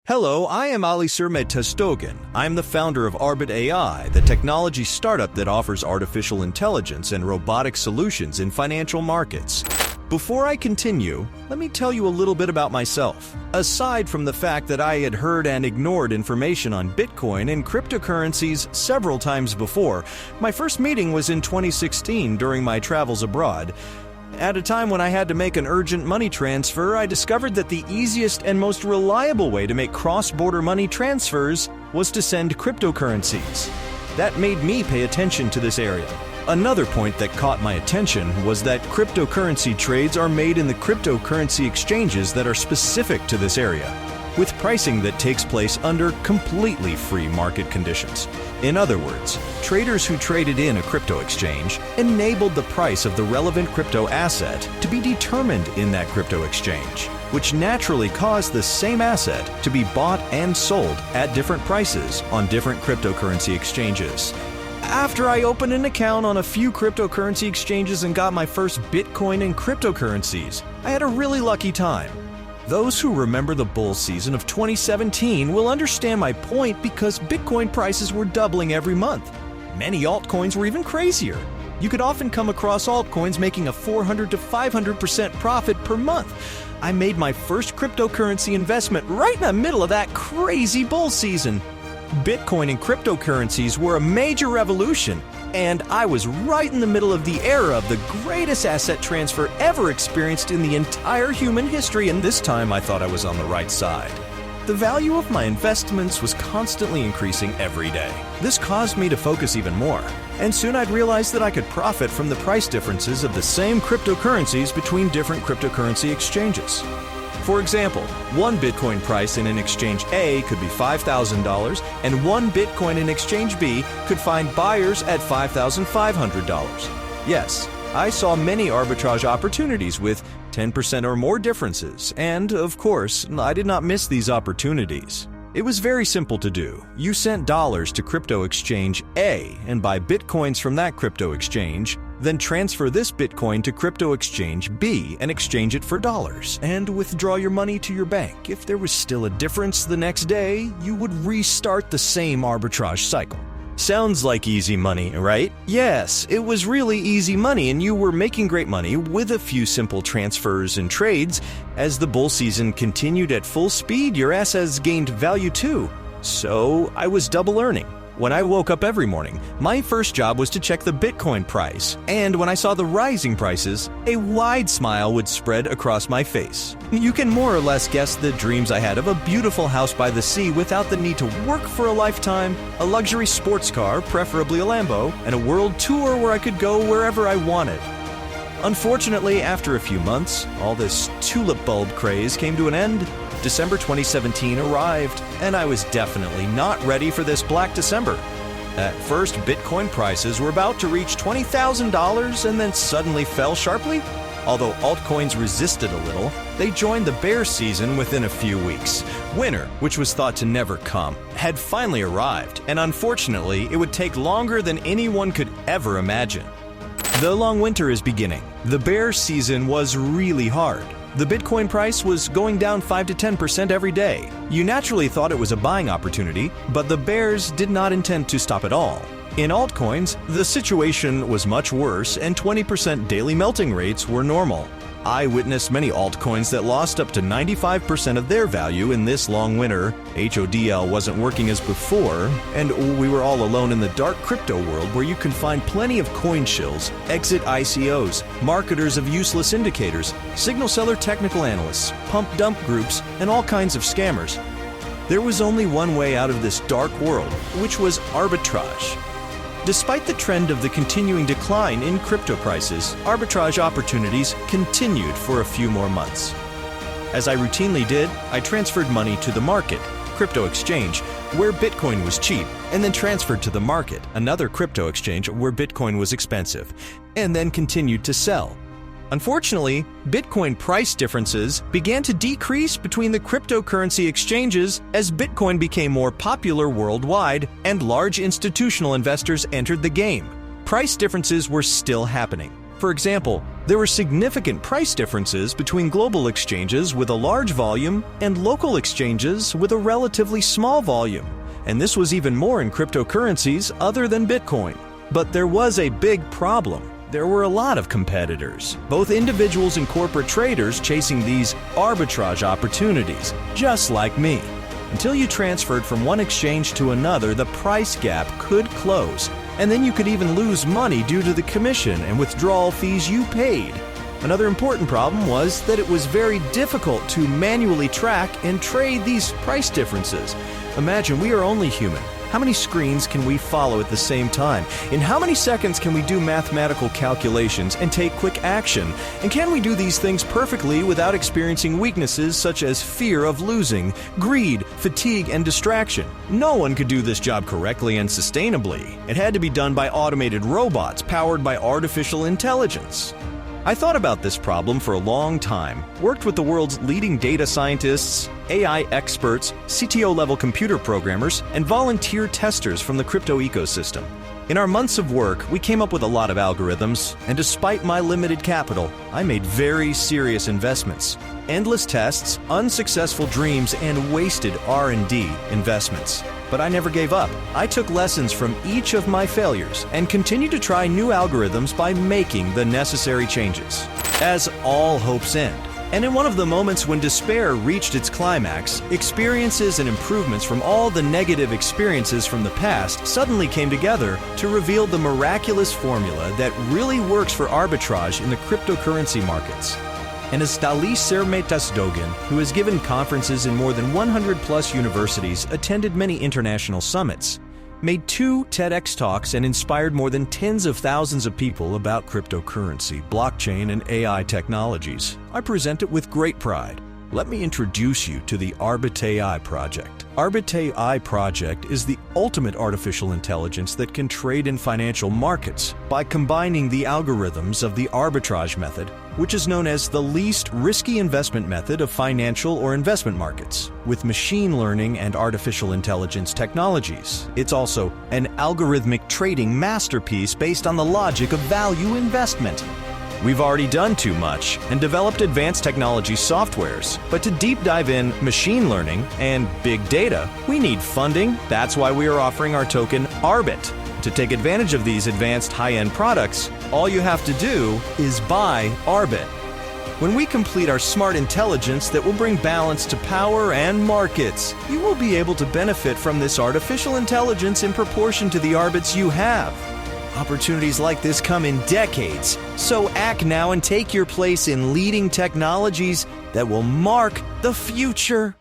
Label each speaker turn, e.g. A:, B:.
A: Hello, I am Ali Surmed Testogan. I am the founder of ArbitAI, the technology startup that offers artificial intelligence and robotic solutions in financial markets. Before I continue, let me tell you a little bit about myself. Aside from the fact that I had heard and ignored information on Bitcoin and cryptocurrencies several times before, my first meeting was in 2016 during my travels abroad. At a time when I had to make an urgent money transfer, I discovered that the easiest and most reliable way to make cross-border money transfers was to send cryptocurrencies. That made me pay attention to this area. Another point that caught my attention was that cryptocurrency trades are made in the cryptocurrency exchanges that are specific to this area, with pricing that takes place under completely free market conditions. In other words, traders who traded in a crypto exchange enabled the price of the relevant crypto asset to be determined in that crypto exchange, which naturally caused the same asset to be bought and sold at different prices on different cryptocurrency exchanges. After I opened an account on a few cryptocurrency exchanges and got my first Bitcoin and cryptocurrencies, I had a really lucky time. Those who remember the bull season of 2017 will understand my point because Bitcoin prices were doubling every month. Many altcoins were even crazier. You could often come across altcoins making a 400 to 500% profit per month. I made my first cryptocurrency investment right in the middle of that crazy bull season. Bitcoin and cryptocurrencies were a major revolution, and I was right in the middle of the era of the greatest asset transfer ever experienced in the entire human history, and this time I thought I was on the right side. The value of my investments was constantly increasing every day. This caused me to focus even more, and soon I'd realized that I could profit from the price differences of the same cryptocurrencies between different cryptocurrency exchanges. For example, one Bitcoin price in an exchange A could be $5,000, and one Bitcoin in exchange B could find buyers at $5,500. Yes, I saw many arbitrage opportunities with 10% or more differences, and of course, I did not miss these opportunities. It was very simple to do. You sent dollars to crypto exchange A and buy Bitcoins from that crypto exchange, then transfer this Bitcoin to crypto exchange B and exchange it for dollars, and withdraw your money to your bank. If there was still a difference the next day, you would restart the same arbitrage cycle. Sounds like easy money, right? Yes, it was really easy money, and you were making great money with a few simple transfers and trades. As the bull season continued at full speed, your assets gained value too. So I was double earning. When I woke up every morning, my first job was to check the Bitcoin price, and when I saw the rising prices, a wide smile would spread across my face. You can more or less guess the dreams I had of a beautiful house by the sea without the need to work for a lifetime, a luxury sports car, preferably a Lambo, and a world tour where I could go wherever I wanted. Unfortunately, after a few months, all this tulip bulb craze came to an end. December 2017 arrived, and I was definitely not ready for this Black December. At first, Bitcoin prices were about to reach $20,000 and then suddenly fell sharply. Although altcoins resisted a little, they joined the bear season within a few weeks. Winter, which was thought to never come, had finally arrived, and unfortunately, it would take longer than anyone could ever imagine. The long winter is beginning. The bear season was really hard. The Bitcoin price was going down 5 to 10% every day. You naturally thought it was a buying opportunity, but the bears did not intend to stop at all. In altcoins, the situation was much worse, and 20% daily melting rates were normal. I witnessed many altcoins that lost up to 95% of their value in this long winter. HODL wasn't working as before, and we were all alone in the dark crypto world where you can find plenty of coin shills, exit ICOs, marketers of useless indicators, signal seller technical analysts, pump dump groups, and all kinds of scammers. There was only one way out of this dark world, which was arbitrage. Despite the trend of the continuing decline in crypto prices, arbitrage opportunities continued for a few more months. As I routinely did, I transferred money to the market, crypto exchange, where Bitcoin was cheap, and then transferred to the market, another crypto exchange where Bitcoin was expensive, and then continued to sell. Unfortunately, Bitcoin price differences began to decrease between the cryptocurrency exchanges as Bitcoin became more popular worldwide and large institutional investors entered the game. Price differences were still happening. For example, There were significant price differences between global exchanges with a large volume and local exchanges with a relatively small volume. And this was even more in cryptocurrencies other than Bitcoin. But there was a big problem. There were a lot of competitors, both individuals and corporate traders chasing these arbitrage opportunities, just like me. Until you transferred from one exchange to another, the price gap could close, and then you could even lose money due to the commission and withdrawal fees you paid. Another important problem was that it was very difficult to manually track and trade these price differences. Imagine, we are only human. How many screens can we follow at the same time? In how many seconds can we do mathematical calculations and take quick action? And can we do these things perfectly without experiencing weaknesses such as fear of losing, greed, fatigue, and distraction? No one could do this job correctly and sustainably. It had to be done by automated robots powered by artificial intelligence. I thought about this problem for a long time, worked with the world's leading data scientists, AI experts, CTO-level computer programmers, and volunteer testers from the crypto ecosystem. In our months of work, we came up with a lot of algorithms, and despite my limited capital, I made very serious investments. Endless tests, unsuccessful dreams, and wasted R&D investments. But I never gave up. I took lessons from each of my failures and continued to try new algorithms by making the necessary changes. As all hopes end, and in one of the moments when despair reached its climax, experiences and improvements from all the negative experiences from the past suddenly came together to reveal the miraculous formula that really works for arbitrage in the cryptocurrency markets. And as Dali Sermetas-Dogan, who has given conferences in more than 100+ universities, attended many international summits, made 2 TEDx talks and inspired more than tens of thousands of people about cryptocurrency, blockchain, and AI technologies, I present it with great pride. Let me introduce you to the ArbitAI project. ArbitAI project is the ultimate artificial intelligence that can trade in financial markets by combining the algorithms of the arbitrage method, which is known as the least risky investment method of financial or investment markets, with machine learning and artificial intelligence technologies. It's also an algorithmic trading masterpiece based on the logic of value investment. We've already done too much and developed advanced technology softwares, but to deep dive in machine learning and big data, we need funding. That's why we are offering our token Arbit. To take advantage of these advanced high-end products, all you have to do is buy Arbit. When we complete our smart intelligence that will bring balance to power and markets, you will be able to benefit from this artificial intelligence in proportion to the Arbits you have. Opportunities like this come in decades, so act now and take your place in leading technologies that will mark the future.